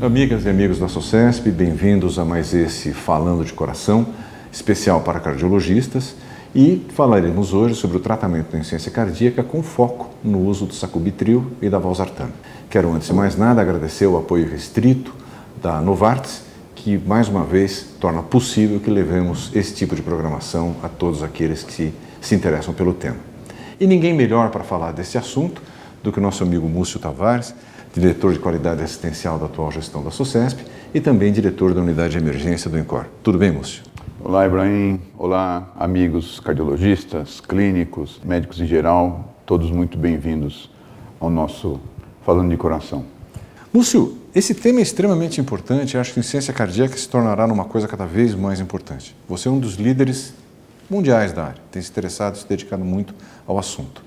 Amigas e amigos da SOCESP, bem-vindos a mais esse Falando de Coração, especial para cardiologistas, e falaremos hoje sobre o tratamento da insuficiência cardíaca com foco no uso do sacubitril e da valsartana. Quero, antes de mais nada, agradecer o apoio restrito da Novartis, que mais uma vez torna possível que levemos esse tipo de programação a todos aqueles que se interessam pelo tema. E ninguém melhor para falar desse assunto do que o nosso amigo Múcio Tavares, diretor de qualidade assistencial da atual gestão da SOCESP e também diretor da unidade de emergência do INCOR. Tudo bem, Múcio? Olá, Ibrahim. Olá, amigos cardiologistas, clínicos, médicos em geral, todos muito bem-vindos ao nosso Falando de Coração. Múcio, esse tema é extremamente importante. Acho que a insuficiência cardíaca se tornará numa coisa cada vez mais importante. Você é um dos líderes mundiais da área, tem se interessado e se dedicado muito ao assunto.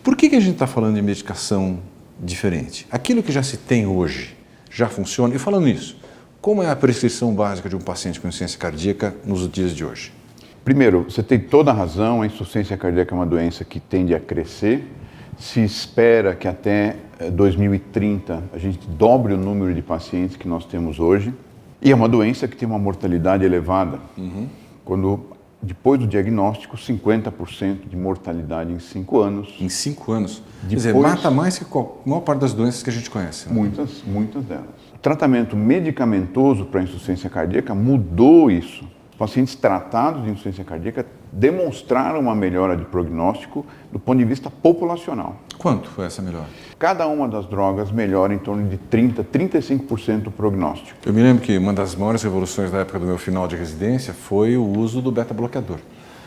Por que a gente está falando de medicação diferente? Aquilo que já se tem hoje já funciona? E falando nisso, como é a prescrição básica de um paciente com insuficiência cardíaca nos dias de hoje? Primeiro, você tem toda a razão, a insuficiência cardíaca é uma doença que tende a crescer. Se espera que até 2030 a gente dobre o número de pacientes que nós temos hoje. E é uma doença que tem uma mortalidade elevada. Depois do diagnóstico, 50% de mortalidade em 5 anos. Em 5 anos? Depois, quer dizer, mata mais que a maior parte das doenças que a gente conhece. Né? Muitas delas. O tratamento medicamentoso para a insuficiência cardíaca mudou isso. Pacientes tratados de insuficiência cardíaca demonstraram uma melhora de prognóstico do ponto de vista populacional. Quanto foi essa melhora? Cada uma das drogas melhora em torno de 30%, 35% o prognóstico. Eu me lembro que uma das maiores revoluções da época do meu final de residência foi o uso do beta-bloqueador.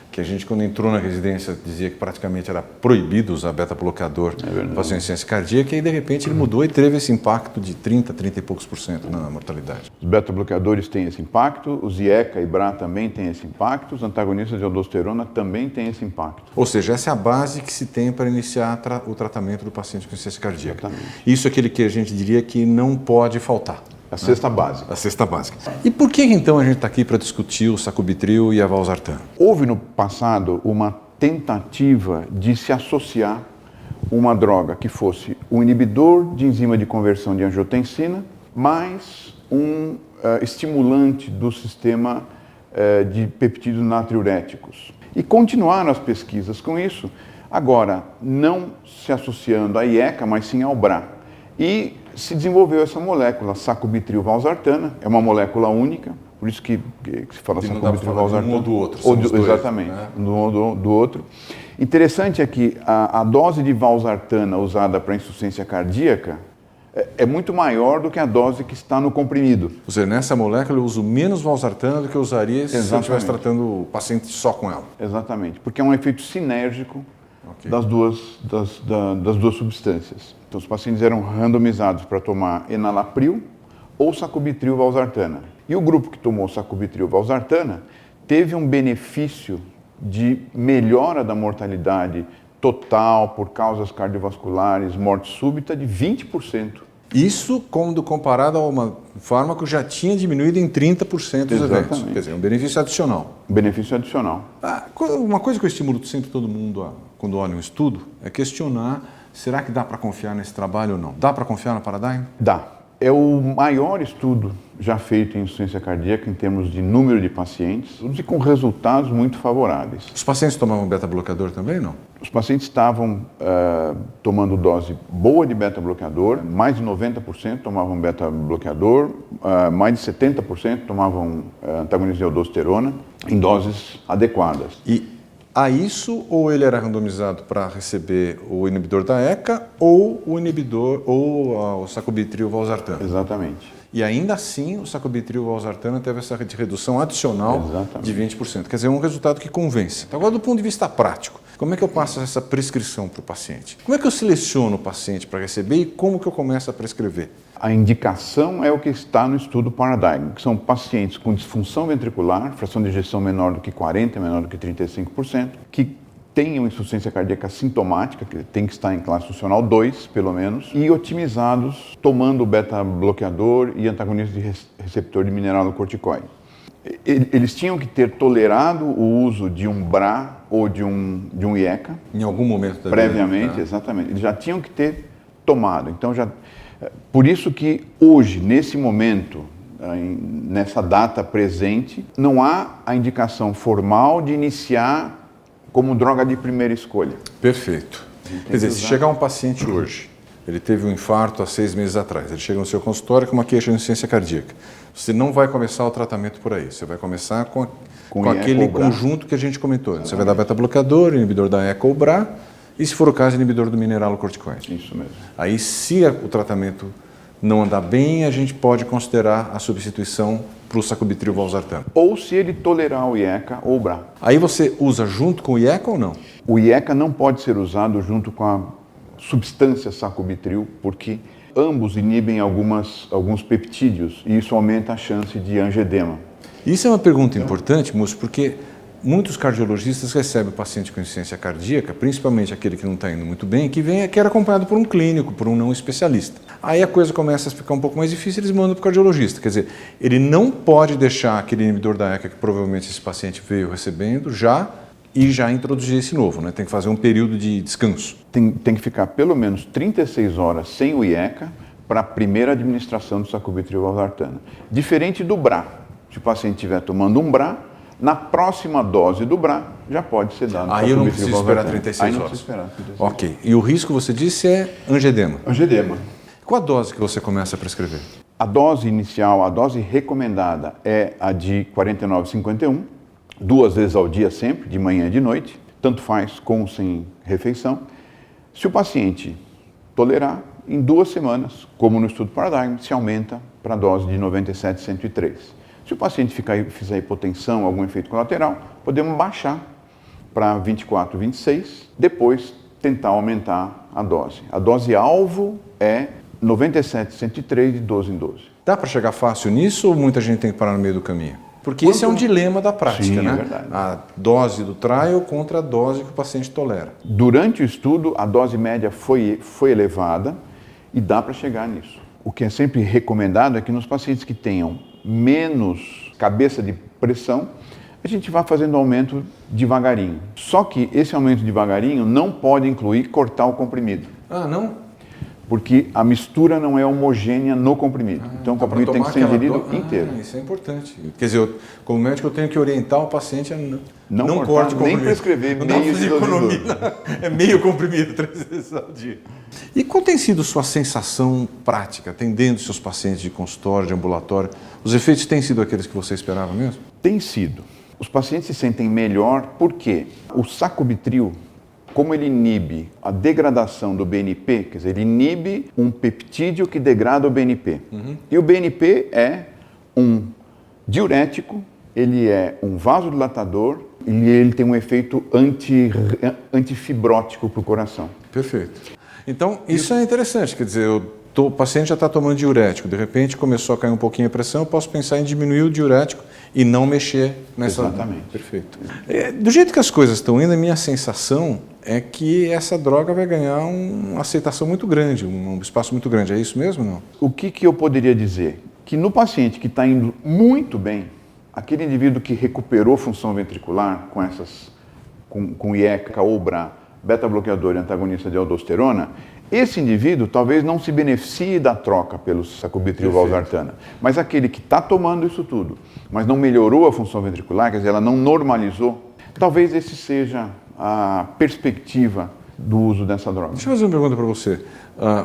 Que a gente, quando entrou na residência, dizia que praticamente era proibido usar beta-bloqueador para paciente com insuficiência cardíaca, e de repente ele mudou e teve esse impacto de 30 e poucos por cento na mortalidade. Os beta-bloqueadores têm esse impacto, os IECA e BRA também têm esse impacto, os antagonistas de aldosterona também têm esse impacto. Ou seja, essa é a base que se tem para iniciar o tratamento do paciente com insuficiência cardíaca. Exatamente. Isso é aquele que a gente diria que não pode faltar. A cesta básica. A cesta básica. E por que então a gente está aqui para discutir o sacubitril e a valsartana? Houve no passado uma tentativa de se associar uma droga que fosse um inibidor de enzima de conversão de angiotensina mais um estimulante do sistema de peptídeos natriuréticos. E continuaram as pesquisas com isso, agora não se associando à IECA, mas sim ao BRA. E se desenvolveu essa molécula, sacubitril/valsartana, é uma molécula única, por isso que se fala sacubitril/valsartana. Um ou do outro. Exatamente, né? do outro. Interessante é que a dose de valsartana usada para insuficiência cardíaca é muito maior do que a dose que está no comprimido. Ou seja, nessa molécula eu uso menos valsartana do que eu usaria se eu estivesse tratando o paciente só com ela. Exatamente, porque é um efeito sinérgico das duas substâncias. Então, os pacientes eram randomizados para tomar enalapril ou sacubitril/valsartana. E o grupo que tomou sacubitril/valsartana teve um benefício de melhora da mortalidade total por causas cardiovasculares, morte súbita, de 20%. Isso quando comparado a um fármaco que já tinha diminuído em 30% os eventos. Quer dizer, um benefício adicional. Benefício adicional. Uma coisa que eu estimulo sempre todo mundo quando olha um estudo é questionar: será que dá para confiar nesse trabalho ou não? Dá para confiar no Paradigm? Dá. É o maior estudo já feito em insuficiência cardíaca em termos de número de pacientes e com resultados muito favoráveis. Os pacientes tomavam beta-bloqueador também, não? Os pacientes estavam tomando dose boa de beta-bloqueador, mais de 90% tomavam beta-bloqueador, mais de 70% tomavam antagonistas de aldosterona em doses adequadas. E a isso, ou ele era randomizado para receber o inibidor da ECA ou o inibidor ou o sacubitril/valsartana? Exatamente. E ainda assim, o sacubitril/valsartana teve essa redução adicional de 20%. Quer dizer, um resultado que convence. Então, agora, do ponto de vista prático, como é que eu passo essa prescrição para o paciente? Como é que eu seleciono o paciente para receber e como que eu começo a prescrever? A indicação é o que está no estudo Paradigm, que são pacientes com disfunção ventricular, fração de ejeção menor do que 40%, menor do que 35%, que tenham insuficiência cardíaca sintomática, que tem que estar em classe funcional 2, pelo menos, e otimizados tomando beta-bloqueador e antagonistas de receptor de mineralocorticoide. Eles tinham que ter tolerado o uso de um BRA ou de um IECA. Em algum momento da previamente, vida, exatamente. Eles já tinham que ter tomado. Então, já Por isso que hoje, nesse momento, nessa data presente, não há a indicação formal de iniciar como droga de primeira escolha. Perfeito. Quer dizer, se chegar um paciente hoje, ele teve um infarto há 6 meses atrás, ele chega no seu consultório com uma queixa de insuficiência cardíaca, você não vai começar o tratamento por aí, você vai começar com aquele conjunto que a gente comentou. Você vai dar beta-bloqueador, inibidor da ECA ou BRA, e se for o caso, inibidor do mineralocorticoide. Isso mesmo. Aí, se o tratamento não andar bem, a gente pode considerar a substituição para o sacubitril valsartano. Ou se ele tolerar o IECA ou o BRA. Aí você usa junto com o IECA ou não? O IECA não pode ser usado junto com a substância sacubitril, porque ambos inibem alguns peptídeos e isso aumenta a chance de angioedema. Isso é uma pergunta importante, moço, porque muitos cardiologistas recebem o paciente com insuficiência cardíaca, principalmente aquele que não está indo muito bem, que era acompanhado por um clínico, por um não especialista. Aí a coisa começa a ficar um pouco mais difícil, eles mandam para o cardiologista. Quer dizer, ele não pode deixar aquele inibidor da ECA que provavelmente esse paciente veio recebendo já introduzir esse novo, né? Tem que fazer um período de descanso. Tem que ficar pelo menos 36 horas sem o IECA para a primeira administração do sacubitril valsartano. Diferente do BRA. Se o paciente estiver tomando um BRA, na próxima dose do BRA já pode ser dado. Aí eu não preciso esperar 36 horas. Aí não precisa esperar 36 horas. Ok. E o risco, você disse, é angioedema. Angioedema. Qual a dose que você começa a prescrever? A dose inicial, a dose recomendada é a de 49,51, 2 vezes ao dia sempre, de manhã e de noite, tanto faz com ou sem refeição. Se o paciente tolerar, em 2 semanas, como no estudo Paradigm, se aumenta para a dose de 97,103. Se o paciente fizer hipotensão, algum efeito colateral, podemos baixar para 24,26, depois tentar aumentar a dose. A dose alvo é 97,103 de 12 em 12. Dá para chegar fácil nisso ou muita gente tem que parar no meio do caminho? Porque esse é um dilema da prática, Sim, né? É verdade. A dose do trial contra a dose que o paciente tolera. Durante o estudo, a dose média foi elevada e dá para chegar nisso. O que é sempre recomendado é que nos pacientes que tenham menos cabeça de pressão, a gente vai fazendo aumento devagarinho. Só que esse aumento devagarinho não pode incluir cortar o comprimido. Ah, não? Porque a mistura não é homogênea no comprimido. Então o comprimido tem que ser ingerido inteiro. Isso é importante. Quer dizer, como médico eu tenho que orientar o paciente a não corte o comprimido. Nem prescrever meio de economia. É meio comprimido 3 vezes ao dia. E qual tem sido sua sensação prática, atendendo seus pacientes de consultório, de ambulatório? Os efeitos têm sido aqueles que você esperava mesmo? Tem sido. Os pacientes se sentem melhor porque o sacubitril, como ele inibe a degradação do BNP, quer dizer, ele inibe um peptídeo que degrada o BNP. E o BNP é um diurético, ele é um vasodilatador e ele tem um efeito antifibrótico para o coração. Perfeito. Então, isso é interessante, quer dizer, o paciente já está tomando diurético, de repente começou a cair um pouquinho a pressão, eu posso pensar em diminuir o diurético e não mexer nessa... Exatamente. Perfeito. Do jeito que as coisas estão indo, a minha sensação é que essa droga vai ganhar uma aceitação muito grande, um espaço muito grande. É isso mesmo ou não? O que eu poderia dizer? Que no paciente que está indo muito bem, aquele indivíduo que recuperou função ventricular com IECA ou BRA, beta-bloqueador e antagonista de aldosterona, esse indivíduo talvez não se beneficie da troca pelo sacubitril valsartana, mas aquele que está tomando isso tudo, mas não melhorou a função ventricular, quer dizer, ela não normalizou, talvez esse seja a perspectiva do uso dessa droga. Deixa eu fazer uma pergunta para você.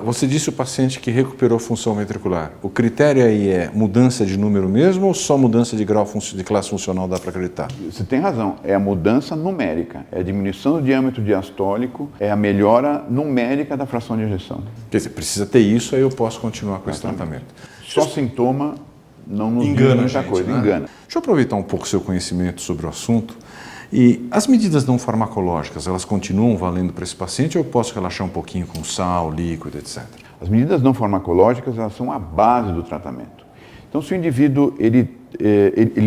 Você disse o paciente que recuperou função ventricular. O critério aí é mudança de número mesmo ou só mudança de grau de classe funcional dá para acreditar? Você tem razão, é a mudança numérica, é a diminuição do diâmetro diastólico, é a melhora numérica da fração de ejeção. Quer dizer, precisa ter isso, aí eu posso continuar com esse tratamento. Só sintoma não nos engana diz muita coisa, né? Engana. Deixa eu aproveitar um pouco o seu conhecimento sobre o assunto. E as medidas não farmacológicas, elas continuam valendo para esse paciente ou eu posso relaxar um pouquinho com sal, líquido, etc? As medidas não farmacológicas, elas são a base do tratamento. Então, se o indivíduo ele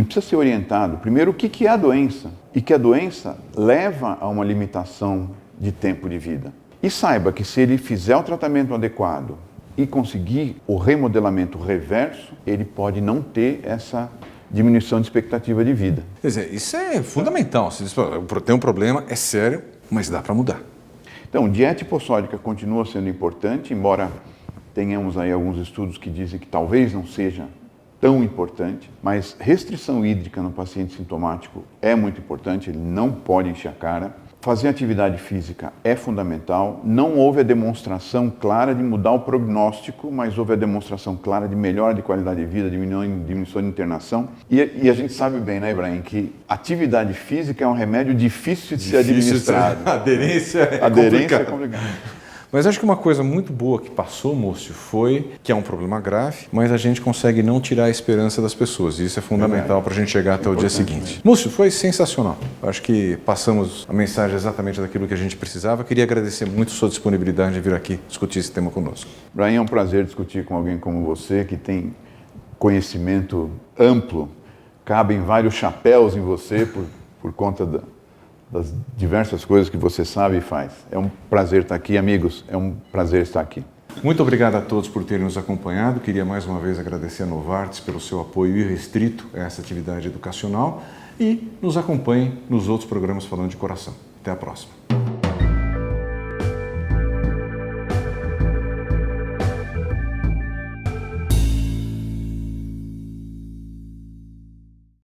precisa ser orientado, primeiro, o que é a doença e que a doença leva a uma limitação de tempo de vida. E saiba que se ele fizer o tratamento adequado e conseguir o remodelamento reverso, ele pode não ter essa diminuição de expectativa de vida. Quer dizer, isso é fundamental. Você diz, tem um problema, é sério, mas dá para mudar. Então, dieta hipossódica continua sendo importante, embora tenhamos aí alguns estudos que dizem que talvez não seja tão importante, mas restrição hídrica no paciente sintomático é muito importante, ele não pode encher a cara. Fazer atividade física é fundamental. Não houve a demonstração clara de mudar o prognóstico, mas houve a demonstração clara de melhora de qualidade de vida, diminuição de internação. E a gente sabe bem, né, Ibrahim, que atividade física é um remédio difícil de ser administrado. Aderência é complicado. Mas acho que uma coisa muito boa que passou, Múcio, foi que é um problema grave, mas a gente consegue não tirar a esperança das pessoas. E isso é fundamental para a gente chegar até o dia seguinte. Múcio, foi sensacional. Acho que passamos a mensagem exatamente daquilo que a gente precisava. Queria agradecer muito a sua disponibilidade de vir aqui discutir esse tema conosco. Ibrahim, é um prazer discutir com alguém como você, que tem conhecimento amplo, cabem vários chapéus em você por conta das diversas coisas que você sabe e faz. É um prazer estar aqui, amigos, é um prazer estar aqui. Muito obrigado a todos por terem nos acompanhado. Queria mais uma vez agradecer a Novartis pelo seu apoio irrestrito a essa atividade educacional e nos acompanhem nos outros programas Falando de Coração. Até a próxima.